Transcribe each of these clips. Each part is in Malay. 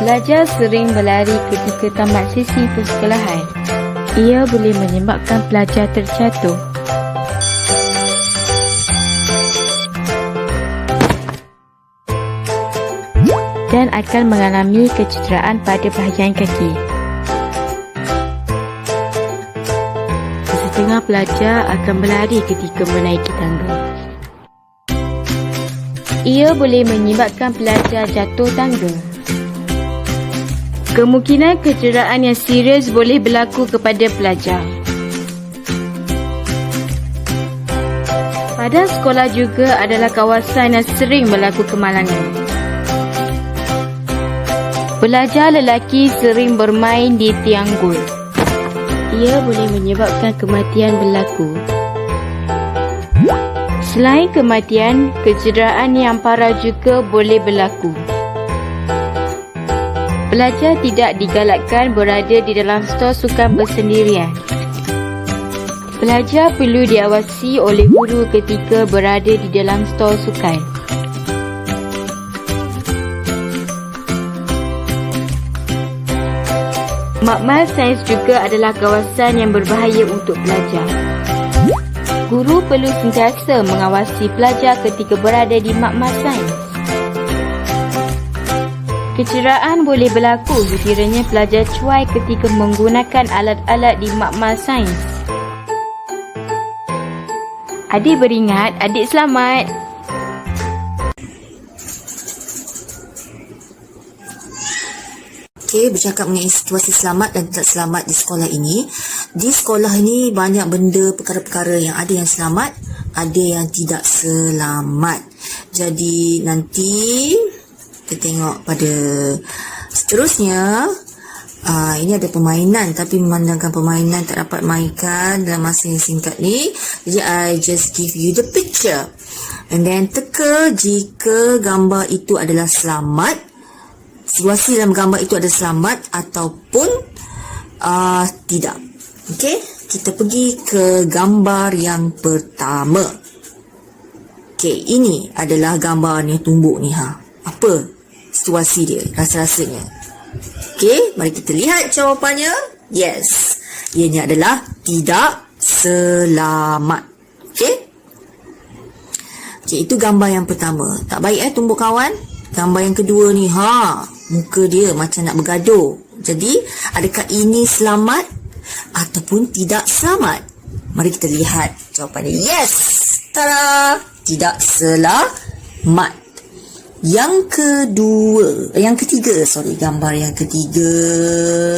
Pelajar sering berlari ketika tamat sesi persekolahan. Ia boleh menyebabkan pelajar terjatuh. Dan akan mengalami kecederaan pada bahagian kaki. Setengah pelajar akan berlari ketika menaiki tangga. Ia boleh menyebabkan pelajar jatuh tangga. Kemungkinan kecederaan yang serius boleh berlaku kepada pelajar. Padang sekolah juga adalah kawasan yang sering berlaku kemalangan. Pelajar lelaki sering bermain di tiang gol. Ia boleh menyebabkan kematian berlaku. Selain kematian, kecederaan yang parah juga boleh berlaku. Pelajar tidak digalakkan berada di dalam stor sukan bersendirian. Pelajar perlu diawasi oleh guru ketika berada di dalam stor sukan. Makmal sains juga adalah kawasan yang berbahaya untuk pelajar. Guru perlu sentiasa mengawasi pelajar ketika berada di makmal sains. Kecederaan boleh berlaku sekiranya pelajar cuai ketika menggunakan alat-alat di makmal sains. Adik beringat, adik selamat. Okey, bercakap mengenai situasi selamat dan tidak selamat di sekolah ini. Di sekolah ini banyak benda, perkara-perkara yang ada yang selamat, ada yang tidak selamat. Jadi nanti kita tengok pada seterusnya. Ini ada permainan, tapi memandangkan permainan tak dapat mainkan dalam masa yang singkat ni. Jadi I just give you the picture. And then teka jika gambar itu adalah selamat, situasi dalam gambar itu adalah selamat ataupun tidak. Okey, kita pergi ke gambar yang pertama. Okey, ini adalah gambar ni tumbuk ni Apa situasi dia, rasa-rasanya? Okey, mari kita lihat jawapannya. Yes, ianya adalah tidak selamat. Okey. Okey, itu gambar yang pertama. Tak baik tumbuk kawan. Gambar yang kedua ni, muka dia macam nak bergaduh. Jadi, adakah ini selamat ataupun tidak selamat? Mari kita lihat jawapannya. Yes! Tada! Tidak selamat. Yang ketiga, gambar yang ketiga.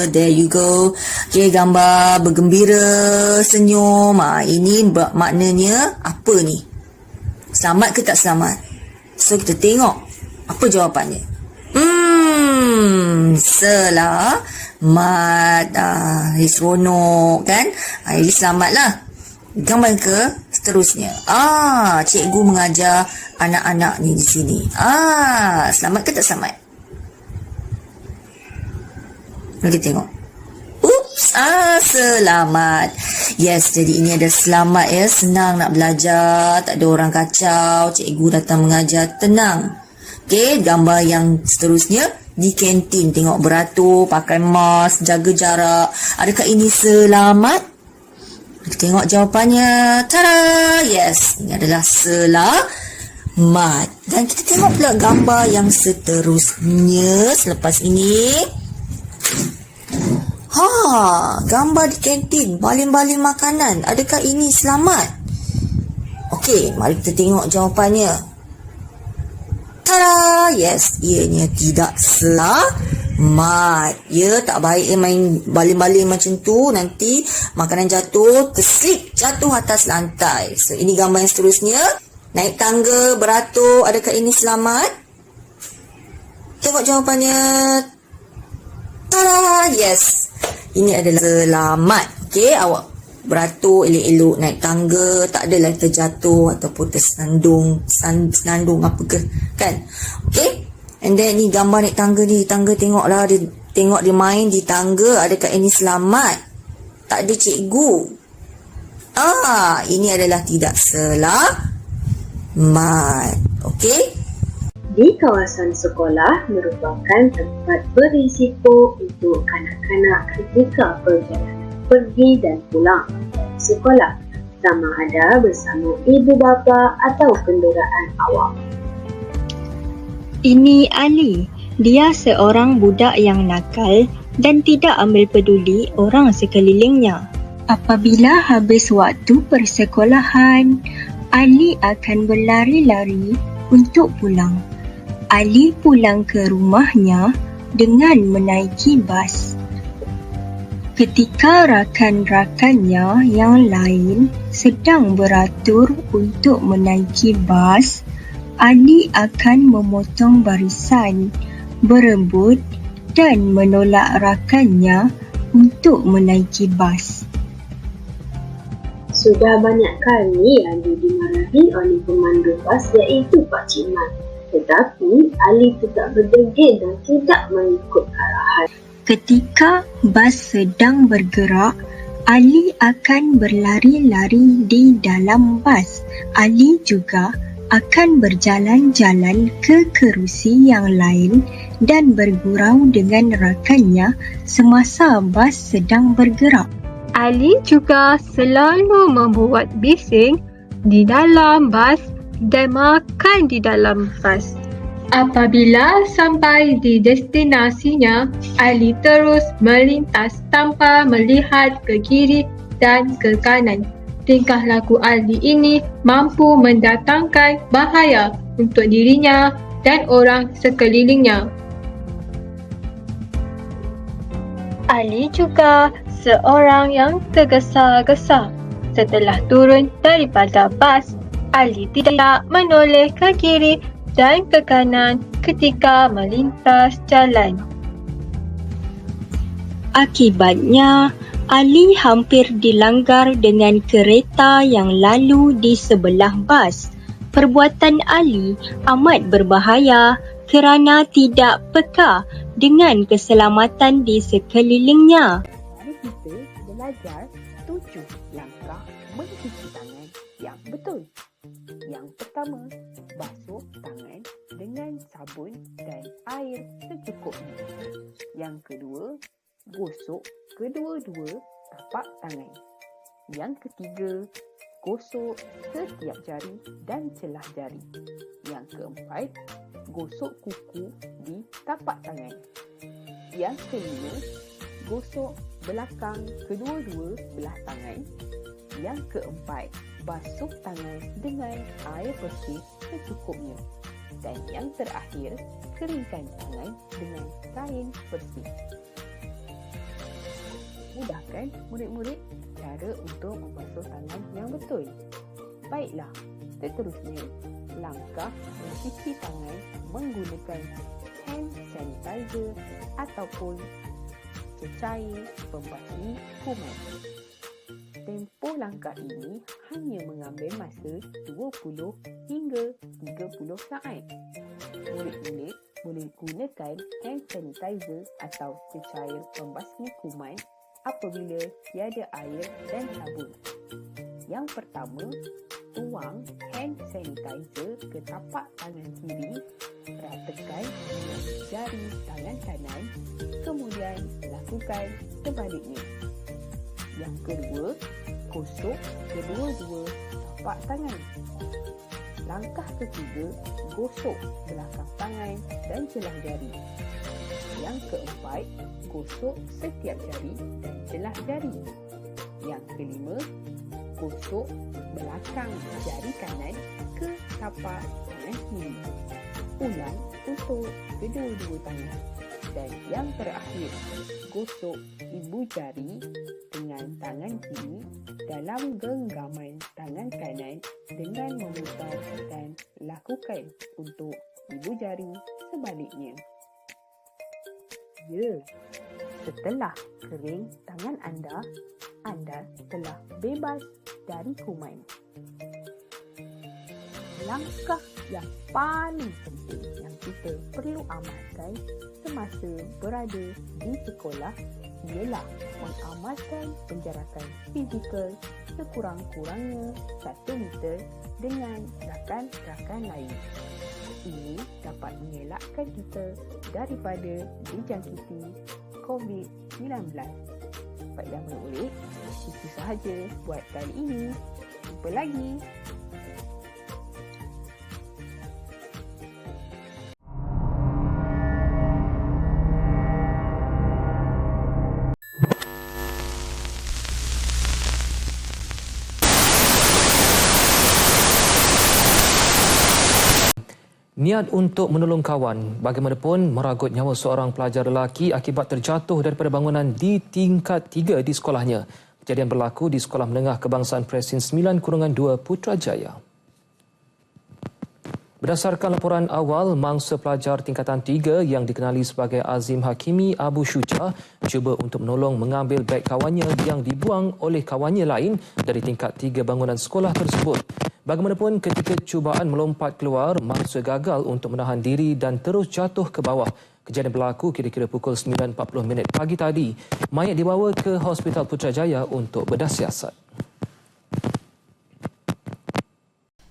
There you go. Okay, gambar bergembira, senyum. Ini maknanya apa ni? Selamat ke tak selamat? So, kita tengok apa jawapannya. Selamat. Seronok kan? Ini selamat lah. Gambar ke seterusnya. Cikgu mengajar anak-anak ni di sini. Selamat ke tak selamat? Mari kita tengok. Selamat. Yes, jadi ini ada selamat ya. Senang nak belajar, tak ada orang kacau, cikgu datang mengajar, tenang. Okey, gambar yang seterusnya di kantin. Tengok beratur, pakai mask, jaga jarak. Adakah ini selamat? Kita tengok jawapannya. Tada! Yes, ini adalah selamat. Dan kita tengok pula gambar yang seterusnya selepas ini. Gambar di kantin, baling-baling makanan. Adakah ini selamat? Okey, mari kita tengok jawapannya. Tada! Yes, ianya tidak selamat. Ya, tak baik main baling-baling macam tu. Nanti makanan jatuh, terslip jatuh atas lantai. So, ini gambar yang seterusnya. Naik tangga, beratur. Adakah ini selamat? Tengok jawapannya. Tada! Yes. Ini adalah selamat. Okey, awak beratur elok-elok, naik tangga, tak adalah terjatuh ataupun senandung apa ke, kan? Okey. And then ni gambar naik tangga ni. Tangga tengoklah, tengok dia main di tangga. Adakah ini selamat? Tak ada cikgu. Ini adalah tidak selamat. Okey. Di kawasan sekolah merupakan tempat berisiko untuk kanak-kanak ketika perjalanan pergi dan pulang dari sekolah, sama ada bersama ibu bapa atau kenderaan awam. Ini Ali. Dia seorang budak yang nakal dan tidak ambil peduli orang sekelilingnya. Apabila habis waktu persekolahan, Ali akan berlari-lari untuk pulang. Ali pulang ke rumahnya dengan menaiki bas. Ketika rakan-rakannya yang lain sedang beratur untuk menaiki bas, Ali akan memotong barisan, berebut dan menolak rakannya untuk menaiki bas. Sudah banyak kali Ali dimarahi oleh pemandu bas iaitu Pak Cik Mat. Tetapi Ali tetap berdegil dan tidak mengikut arahan. Ketika bas sedang bergerak, Ali akan berlari-lari di dalam bas. Ali juga akan berjalan-jalan ke kerusi yang lain dan bergurau dengan rakannya semasa bas sedang bergerak. Ali juga selalu membuat bising di dalam bas dan makan di dalam bas. Apabila sampai di destinasinya, Ali terus melintas tanpa melihat ke kiri dan ke kanan. Tingkah laku Ali ini mampu mendatangkan bahaya untuk dirinya dan orang sekelilingnya. Ali juga seorang yang tergesa-gesa. Setelah turun daripada bas, Ali tidak menoleh ke kiri dan ke kanan ketika melintas jalan. Akibatnya, Ali hampir dilanggar dengan kereta yang lalu di sebelah bas. Perbuatan Ali amat berbahaya kerana tidak peka dengan keselamatan di sekelilingnya. Mari kita belajar 7 langkah mencuci tangan yang betul. Yang pertama, basuh tangan dengan sabun dan air secukupnya. Yang kedua, gosok kedua-dua tapak tangan. Yang ketiga, gosok setiap jari dan celah jari. Yang keempat, gosok kuku di tapak tangan. Yang kelima, gosok belakang kedua-dua belah tangan. Yang keempat, basuh tangan dengan air bersih secukupnya. Dan yang terakhir, keringkan tangan dengan kain bersih. Mudah kan murid-murid cara untuk membasuh tangan yang betul? Baiklah, seterusnya langkah mencuci tangan menggunakan hand sanitizer ataupun cecair pembasuh kuman. Tempoh langkah ini hanya mengambil masa 20 hingga 30 saat. Murid-murid boleh gunakan hand sanitizer atau cecair pembasuh kuman apabila tiada air dan sabun. Yang pertama, tuang hand sanitizer ke tapak tangan kiri, ratakan dengan jari tangan kanan, kemudian lakukan sebaliknya. Yang kedua, gosok kedua-dua tapak tangan. Langkah ketiga, gosok belakang tangan dan celah jari. Yang keempat, gosok setiap jari dan celah jari. Yang kelima, gosok belakang jari kanan ke tapak tangan kiri. Ulang untuk kedua-dua tangan. Dan yang terakhir, gosok ibu jari dengan tangan kiri dalam genggaman tangan kanan dengan memutar dan lakukan untuk ibu jari sebaliknya. Ya, setelah kering tangan anda telah bebas dari kuman. Langkah yang paling penting yang kita perlu amalkan semasa berada di sekolah ialah mengamalkan penjarakan fizikal sekurang-kurangnya 1 meter dengan rakan-rakan lain. ini dapat mengelakkan kita daripada dijangkiti COVID-19. Baiklah murid-murid, itu sahaja buat kali ini. Jumpa lagi. Niat untuk menolong kawan bagaimanapun meragut nyawa seorang pelajar lelaki akibat terjatuh daripada bangunan di tingkat 3 di sekolahnya. Kejadian berlaku di Sekolah Menengah Kebangsaan Presin 9-2 Putrajaya. Berdasarkan laporan awal, mangsa pelajar tingkatan 3 yang dikenali sebagai Azim Hakimi Abu Syuja cuba untuk menolong mengambil beg kawannya yang dibuang oleh kawannya lain dari tingkat 3 bangunan sekolah tersebut. Bagaimanapun ketika cubaan melompat keluar, mangsa gagal untuk menahan diri dan terus jatuh ke bawah. Kejadian berlaku kira-kira pukul 9.40 pagi tadi. Mayat dibawa ke Hospital Putrajaya untuk bedah siasat.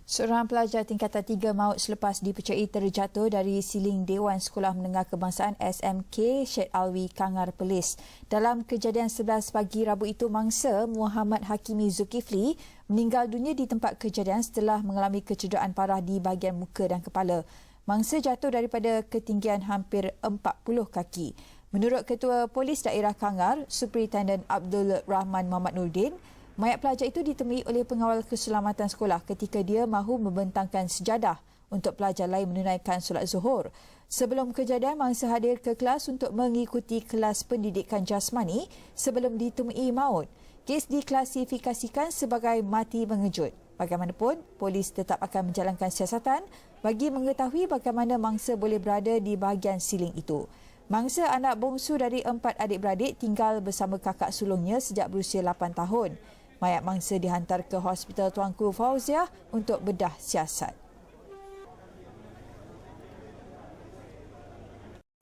Seorang pelajar tingkatan 3 maut selepas dipercayai terjatuh dari siling Dewan Sekolah Menengah Kebangsaan SMK Syed Alwi Kangar Perlis. Dalam kejadian 11 pagi Rabu itu, mangsa Muhammad Hakimi Zulkifli meninggal dunia di tempat kejadian setelah mengalami kecederaan parah di bahagian muka dan kepala. Mangsa jatuh daripada ketinggian hampir 40 kaki. Menurut Ketua Polis Daerah Kangar, Superintendent Abdul Rahman Muhammad Nordin, mayat pelajar itu ditemui oleh pengawal keselamatan sekolah ketika dia mahu membentangkan sejadah untuk pelajar lain menunaikan solat zuhur. Sebelum kejadian, mangsa hadir ke kelas untuk mengikuti kelas pendidikan jasmani sebelum ditemui maut. Kes diklasifikasikan sebagai mati mengejut. Bagaimanapun, polis tetap akan menjalankan siasatan bagi mengetahui bagaimana mangsa boleh berada di bahagian siling itu. Mangsa anak bongsu dari 4 adik-beradik tinggal bersama kakak sulungnya sejak berusia 8 tahun. Mayat mangsa dihantar ke Hospital Tuanku Fauziah untuk bedah siasat.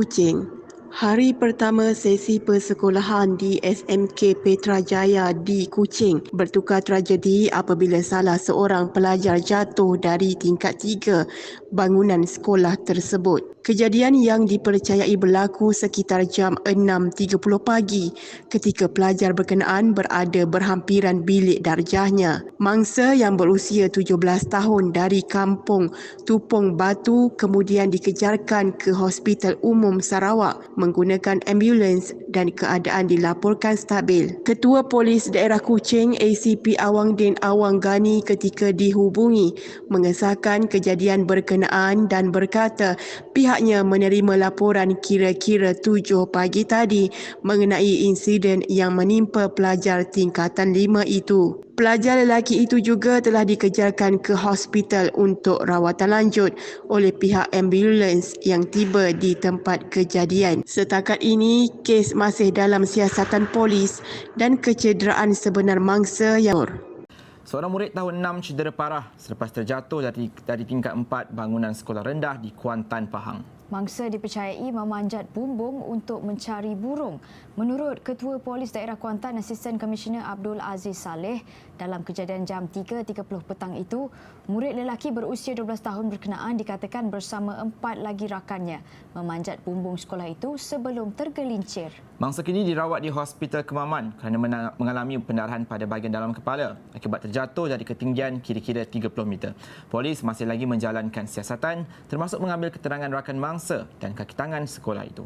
Kuching. Hari pertama sesi persekolahan di SMK Putrajaya di Kuching bertukar tragedi apabila salah seorang pelajar jatuh dari tingkat 3 bangunan sekolah tersebut. Kejadian yang dipercayai berlaku sekitar jam 6.30 pagi ketika pelajar berkenaan berada berhampiran bilik darjahnya. Mangsa yang berusia 17 tahun dari kampung Tupong Batu kemudian dikejarkan ke Hospital Umum Sarawak menggunakan ambulans dan keadaan dilaporkan stabil. Ketua Polis Daerah Kuching ACP Awangdin Awang Gani ketika dihubungi mengesahkan kejadian berkenaan dan berkata pihaknya menerima laporan kira-kira 7 pagi tadi mengenai insiden yang menimpa pelajar tingkatan 5 itu. Pelajar lelaki itu juga telah dikejarkan ke hospital untuk rawatan lanjut oleh pihak ambulans yang tiba di tempat kejadian. Setakat ini, kes masih dalam siasatan polis dan kecederaan sebenar mangsa yang Seorang murid tahun 6 cedera parah selepas terjatuh dari tingkat 4 bangunan sekolah rendah di Kuantan, Pahang. Mangsa dipercayai memanjat bumbung untuk mencari burung. Menurut Ketua Polis Daerah Kuantan, Asisten Komisioner Abdul Aziz Saleh, dalam kejadian jam 3.30 petang itu, murid lelaki berusia 12 tahun berkenaan dikatakan bersama 4 lagi rakannya memanjat bumbung sekolah itu sebelum tergelincir. Mangsa kini dirawat di Hospital Kemaman kerana mengalami pendarahan pada bahagian dalam kepala akibat terjatuh dari ketinggian kira-kira 30 meter. Polis masih lagi menjalankan siasatan termasuk mengambil keterangan rakan mangsa dan kaki tangan sekolah itu.